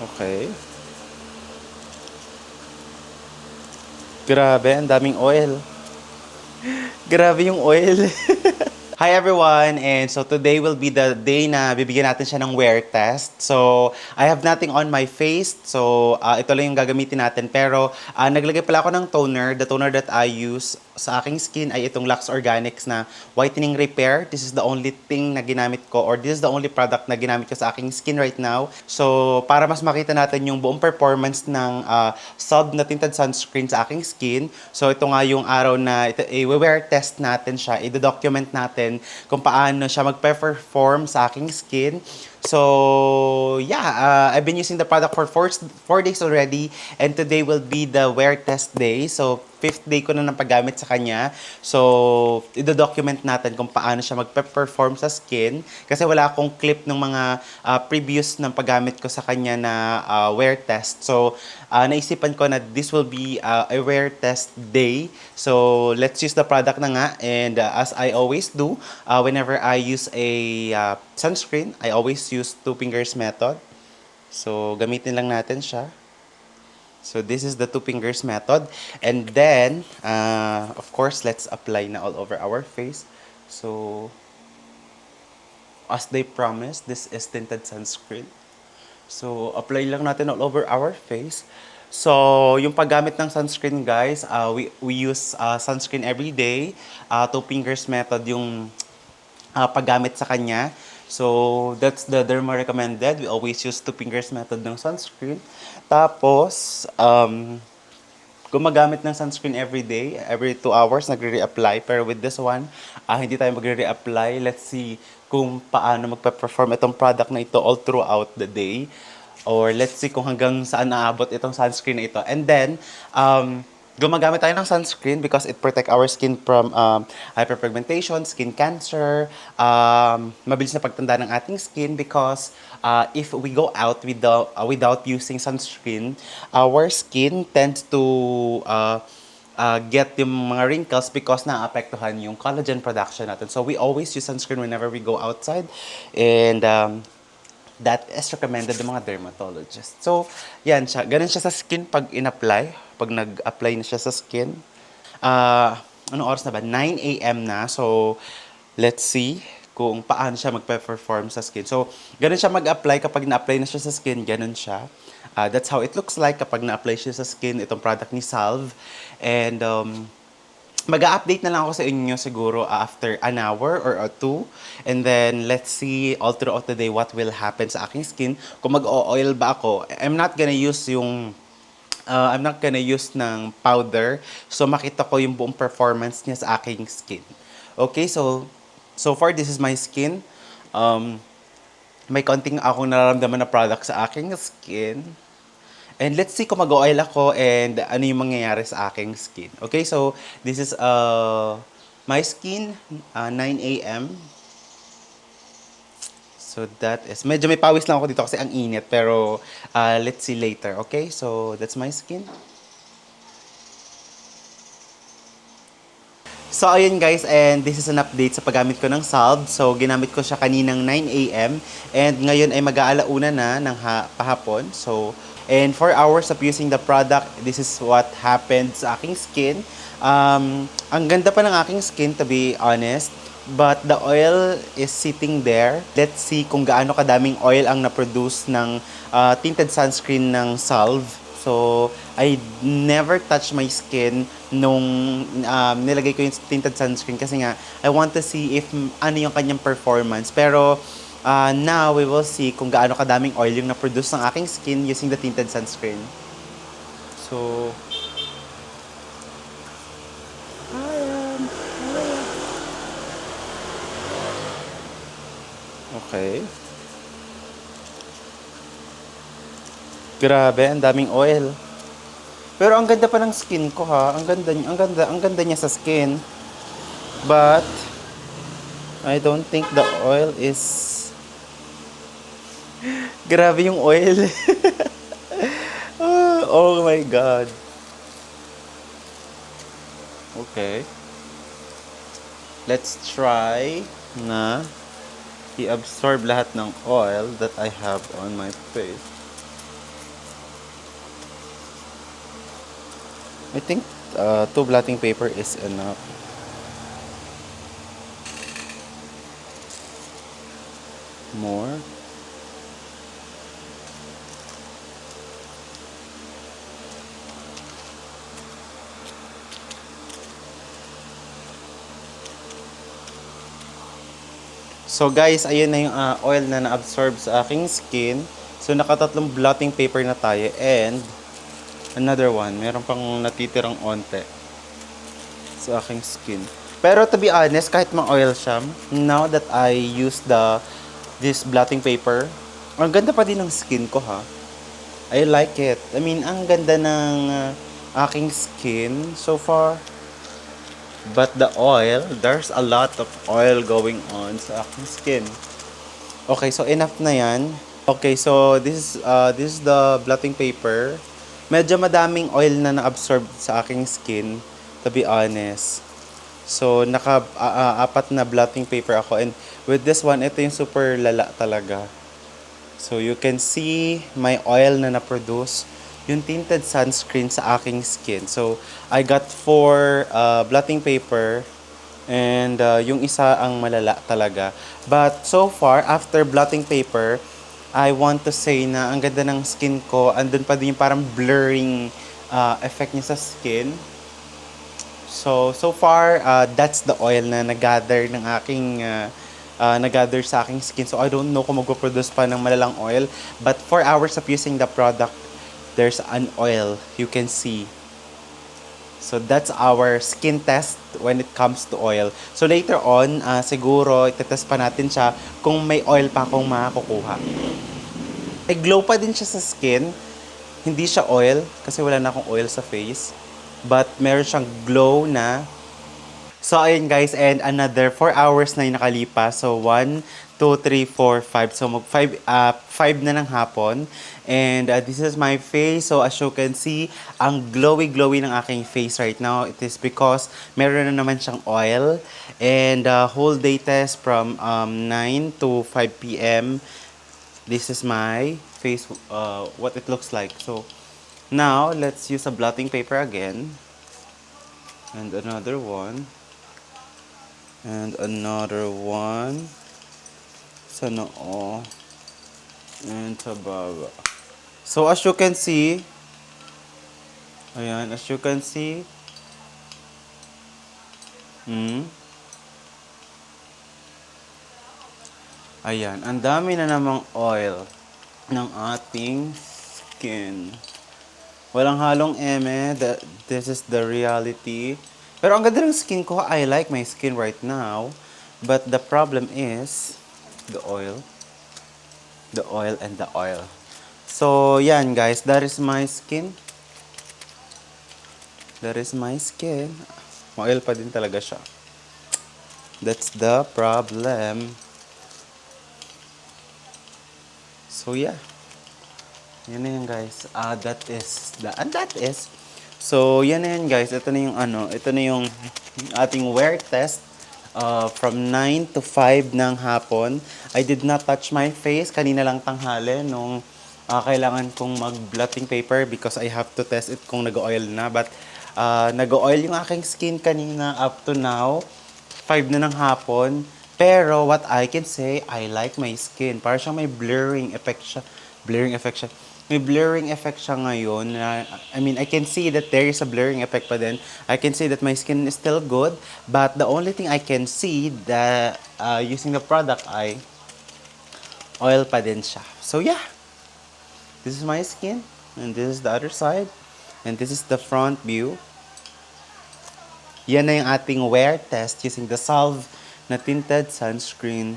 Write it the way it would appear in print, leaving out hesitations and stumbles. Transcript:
Okay. Grabe, ang daming oil. Grabe yung oil. Hi everyone! And so today will be the day na bibigyan natin siya ng wear test. So, I have nothing on my face. So, ito lang yung gagamitin natin. Pero, naglagay pala ako ng toner. The toner that I use sa aking skin ay itong Lux Organics na Whitening Repair. This is the only thing na ginamit ko, or this is the only product na ginamit ko sa aking skin right now. So, para mas makita natin yung buong performance ng Sub na tinted sunscreen sa aking skin. So, ito nga yung araw na i-wear test natin siya. I-document natin kung paano siya mag-perform sa aking skin. So, yeah, I've been using the product for 4 days already, and today will be the wear test day. So, 5th day ko na ng paggamit sa kanya. So, i-document natin kung paano siya mag-perform sa skin. Kasi wala akong clip ng mga previous ng paggamit ko sa kanya na wear test. So, naisipan ko na this will be a wear test day. So, let's use the product na nga. And as I always do, whenever I use a sunscreen, I always use two fingers method. So, gamitin lang natin siya. So, this is the two fingers method. And then, of course, let's apply na all over our face. So, as they promised, this is tinted sunscreen. So, apply lang natin all over our face. So, yung paggamit ng sunscreen, guys, we use sunscreen every day. Two fingers method yung paggamit sa kanya. So, that's the Derma recommended. We always use two fingers method ng sunscreen. Tapos, gumagamit ng sunscreen every day. Every 2 hours, nagre-reapply. Pero with this one, hindi tayo magre-reapply. Let's see kung paano magpa-perform itong product na ito all throughout the day. Or let's see kung hanggang saan naabot itong sunscreen na ito. And then, gumagamit tayo ng sunscreen because it protect our skin from hyperpigmentation, skin cancer, mabilis na pagtanda ng ating skin because if we go out without using sunscreen, our skin tends to get yung mga wrinkles because naapektuhan yung collagen production natin. So we always use sunscreen whenever we go outside, and that is recommended ng mga dermatologists. So, yan siya. Ganun siya sa skin pag in-apply. Pag nag-apply na siya sa skin. Anong oras na ba? 9 a.m. na. So, let's see kung paano siya magpe-perform sa skin. So, ganun siya mag-apply kapag na-apply na siya sa skin. Ganun siya. That's how it looks like kapag na-apply siya sa skin. Itong product ni Salve. And, mag-update na lang ako sa inyo siguro after an hour or two. And then, let's see all throughout the day what will happen sa aking skin. Kung mag-o-oil ba ako, I'm not gonna use ng powder. So, makita ko yung buong performance niya sa aking skin. Okay, so far, this is my skin. May konting akong nararamdaman na product sa aking skin. And let's see kung mag-oil ako and ano yung mangyayari sa aking skin. Okay, so this is my skin, 9 a.m. So that is, medyo may pawis lang ako dito kasi ang init. Pero let's see later. Okay, so that's my skin. So, ayun guys, and this is an update sa paggamit ko ng Salve. So, ginamit ko siya kaninang 9 a.m. And ngayon ay mag-aalauna na ng pahapon. So, and 4 hours of using the product, this is what happened sa aking skin. Ang ganda pa ng aking skin, to be honest. But the oil is sitting there. Let's see kung gaano kadaming oil ang na-produce ng tinted sunscreen ng Salve. So, I never touch my skin nung nilagay ko yung tinted sunscreen kasi nga, I want to see if ano yung kanyang performance. Pero, now we will see kung gaano kadaming oil yung na-produce ng aking skin using the tinted sunscreen. So, okay. Grabe, ang daming oil. Pero ang ganda pa ng skin ko ha. Ang ganda niya sa skin. But I don't think the oil is grabe yung oil. Oh my god. Okay. Let's try na i-absorb lahat ng oil that I have on my face. I think two blotting paper is enough. More. So guys, ayun na yung oil na na-absorb sa aking skin. So nakatatlong blotting paper na tayo and another one. Meron pang natitirang onte sa aking skin. Pero to be honest, kahit ma-oil siya, now that I use this blotting paper, ang ganda pa din ng skin ko ha. I like it. I mean, ang ganda ng aking skin so far. But the oil, there's a lot of oil going on sa aking skin. Okay, so enough na yan. Okay, so this is the blotting paper. Medyo madaming oil na na-absorb sa aking skin, to be honest. So, apat na blotting paper ako. And with this one, ito yung super lala talaga. So, you can see my oil na na-produce. Yung tinted sunscreen sa aking skin. So, I got 4 blotting paper. And yung isa ang malala talaga. But so far, after blotting paper, I want to say na ang ganda ng skin ko. Andun pa din yung parang blurring effect niya sa skin. So far, that's the oil na nag-gather ng aking nag-gather sa aking skin. So I don't know kung magpo-produce pa ng malalang oil. But 4 hours of using the product, there's an oil you can see. So that's our skin test when it comes to oil. So later on, siguro itetest pa natin siya kung may oil pa akong makukuha. May glow pa din siya sa skin. Hindi siya oil kasi wala na akong oil sa face. But meron siyang glow na. So ayun guys, and another 4 hours na yung nakalipas. So 1, 2, 3, 4, 5. So mag 5 na ng hapon. And this is my face. So as you can see, ang glowy-glowy ng aking face right now. It is because meron na naman siyang oil. And whole day test from 9 to 5 p.m. This is my face, what it looks like. So now, let's use a blotting paper again. And another one. And another one. Sa noo. And sa baba. So as you can see, ayan, as you can see, ayan, ang dami na namang oil ng ating skin. Walang halong eme, this is the reality. Pero ang ganda ng skin ko, I like my skin right now. But the problem is, the oil. The oil and the oil. So, yan guys, that is my skin. That is my skin. Ma-oil pa din talaga siya. That's the problem. So, yeah. Yan na yan guys. That is. So, yan na yan guys. Ito na yung ito na yung ating wear test. From 9 to 5 ng hapon. I did not touch my face. Kanina lang tanghali nung kailangan kong mag-blotting paper because I have to test it kung nag-oil na. But nag-oil yung aking skin kanina up to now. 5 na ng hapon. Pero what I can say, I like my skin. Parang siyang may blurring effect siya. May blurring effect siya ngayon. I mean, I can see that there is a blurring effect pa din. I can see that my skin is still good. But the only thing I can see that using the product ay oil pa din siya. So yeah, this is my skin. And this is the other side. And this is the front view. Yan na yung ating wear test using the Salve na tinted sunscreen.